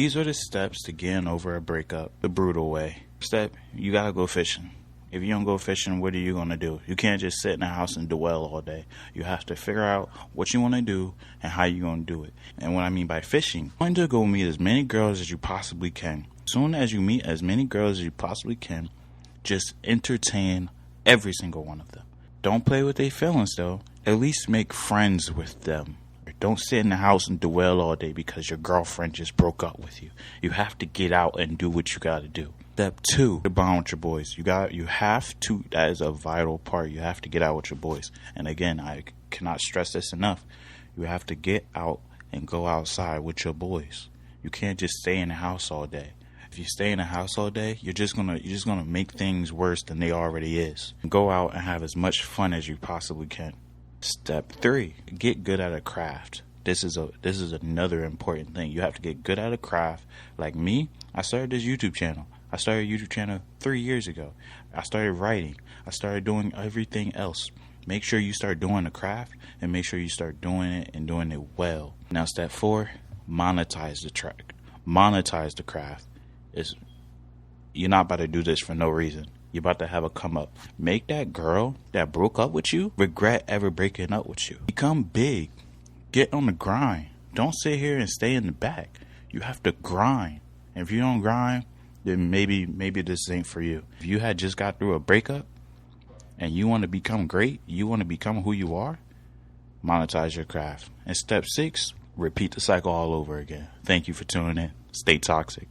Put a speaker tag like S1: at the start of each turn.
S1: These are the steps to getting over a breakup the brutal way. Step, you gotta go fishing. If you don't go fishing, what are you gonna do? You can't just sit in the house and dwell all day. You have to figure out what you wanna do and how you gonna do it. And what I mean by fishing, you're going to go meet as many girls as you possibly can. As soon as you meet as many girls as you possibly can, just entertain every single one of them. Don't play with their feelings though. At least make friends with them. Don't sit in the house and dwell all day because your girlfriend just broke up with you. You have to get out and do what you gotta do. Step 2, to bond with your boys. You have to, that is a vital part. You have to get out with your boys. And again, I cannot stress this enough. You have to get out and go outside with your boys. You can't just stay in the house all day. If you stay in the house all day, you're just gonna make things worse than they already is. Go out and have as much fun as you possibly can. Step 3, get good at a craft. This is another important thing. You have to get good at a craft. Like me, I started this YouTube channel. I started a YouTube channel 3 years ago. I started writing. I started doing everything else. Make sure you start doing the craft and make sure you start doing it and doing it well. Now step 4, monetize the track. Monetize the craft. You're not about to do this for no reason. You're about to have a come up. Make that girl that broke up with you regret ever breaking up with you. Become big. Get on the grind. Don't sit here and stay in the back. You have to grind. And if you don't grind, then maybe this ain't for you. If you had just got through a breakup and you want to become great, you want to become who you are, monetize your craft. And step 6, repeat the cycle all over again. Thank you for tuning in. Stay toxic.